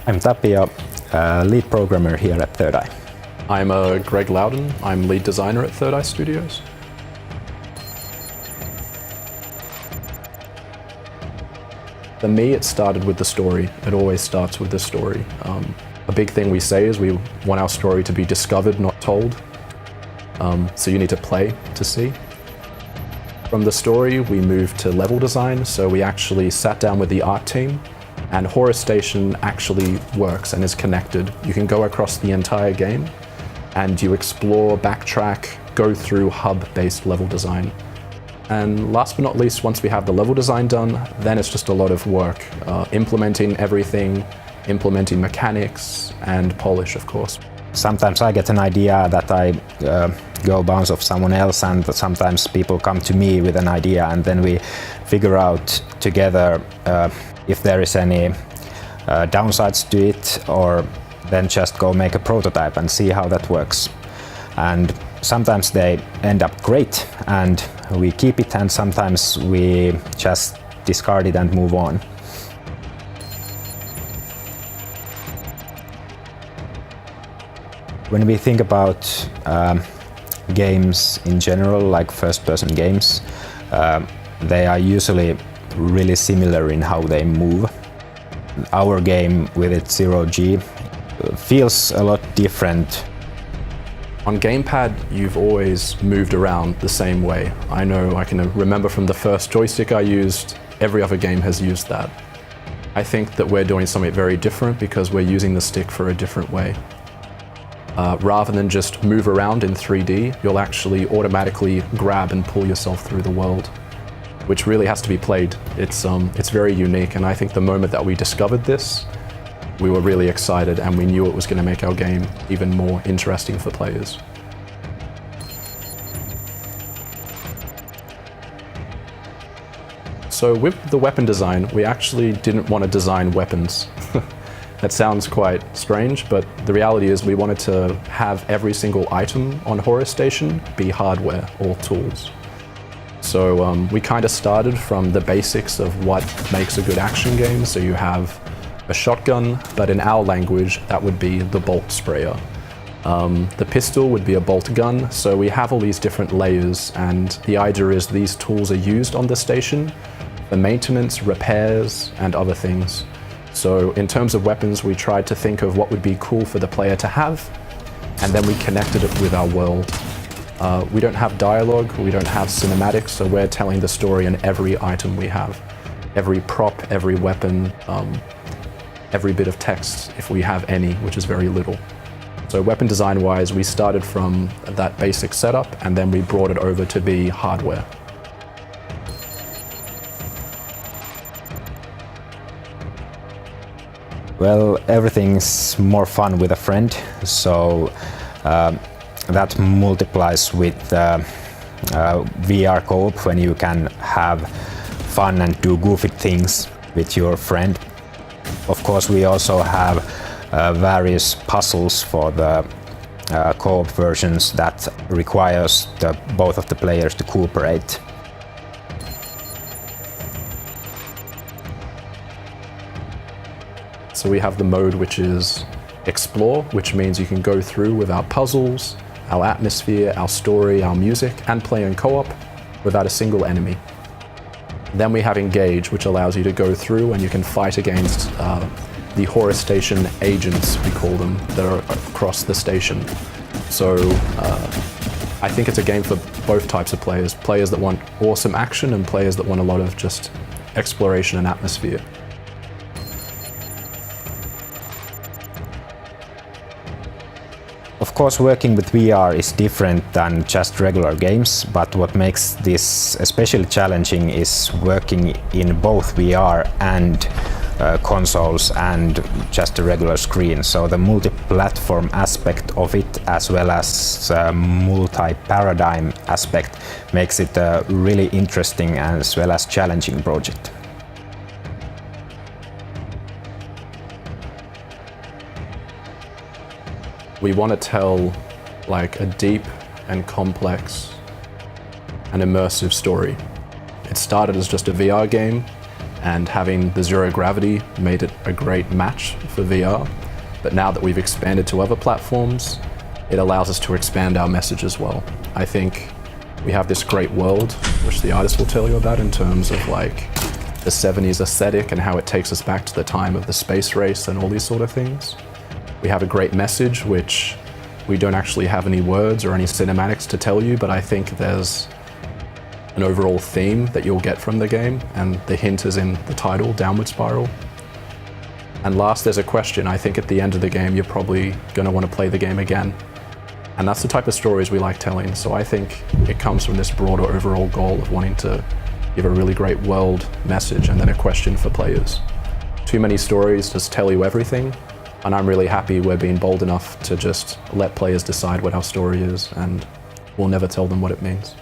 I'm Tapio, lead programmer here at Third Eye. I'm Greg Loudon. I'm lead designer at Third Eye Studios. For me, it started with the story. It always starts with the story. A big thing we say is we want our story to be discovered, not told. So you need to play to see. From the story, we moved to level design. So we actually sat down with the art team, and Horus Station actually works and is connected. You can go across the entire game and you explore, backtrack, go through hub-based level design. And last but not least, once we have the level design done, then it's just a lot of work, implementing everything, implementing mechanics, and polish, of course. Sometimes I get an idea that I go bounce off someone else, and sometimes people come to me with an idea, and then we figure out together if there is any downsides to it, or then just go make a prototype and see how that works. And sometimes they end up great and we keep it, and sometimes we just discard it and move on. When we think about games in general, like first-person games, they are usually really similar in how they move. Our game with its 0G feels a lot different. On gamepad, you've always moved around the same way. I know, I can remember from the first joystick I used, every other game has used that. I think that we're doing something very different because we're using the stick for a different way. Rather than just move around in 3D, you'll actually automatically grab and pull yourself through the world, which really has to be played. It's very unique, and I think the moment that we discovered this, we were really excited and we knew it was going to make our game even more interesting for players. So with the weapon design, we actually didn't want to design weapons. That sounds quite strange, but the reality is we wanted to have every single item on Horus Station be hardware or tools. So we kind of started from the basics of what makes a good action game. So you have a shotgun, but in our language, that would be the bolt sprayer. The pistol would be a bolt gun. So we have all these different layers, and the idea is these tools are used on the station for maintenance, repairs, and other things. So in terms of weapons, we tried to think of what would be cool for the player to have, and then we connected it with our world. We don't have dialogue, we don't have cinematics, so we're telling the story in every item we have. Every prop, every weapon, every bit of text, if we have any, which is very little. So weapon design-wise, we started from that basic setup, and then we brought it over to be hardware. Well, everything's more fun with a friend, so that multiplies with VR co-op, when you can have fun and do goofy things with your friend. Of course, we also have various puzzles for the co-op versions that requires both of the players to cooperate. So we have the mode which is explore, which means you can go through with our puzzles, our atmosphere, our story, our music, and play in co-op without a single enemy. Then we have engage, which allows you to go through and you can fight against the Horus Station agents, we call them, that are across the station. So I think it's a game for both types of players. Players that want awesome action and players that want a lot of just exploration and atmosphere. Of course, working with VR is different than just regular games, but what makes this especially challenging is working in both VR and consoles and just a regular screen. So the multi-platform aspect of it, as well as multi-paradigm aspect, makes it a really interesting as well as challenging project. We want to tell like a deep and complex and immersive story. It started as just a VR game, and having the zero gravity made it a great match for VR. But now that we've expanded to other platforms, it allows us to expand our message as well. I think we have this great world, which the artist will tell you about in terms of like the 70s aesthetic and how it takes us back to the time of the space race and all these sort of things. We have a great message, which we don't actually have any words or any cinematics to tell you, but I think there's an overall theme that you'll get from the game, and the hint is in the title, Downward Spiral. And last, there's a question. I think at the end of the game, you're probably going to want to play the game again. And that's the type of stories we like telling. So I think it comes from this broader overall goal of wanting to give a really great world message and then a question for players. Too many stories just tell you everything. And I'm really happy we're being bold enough to just let players decide what our story is, and we'll never tell them what it means.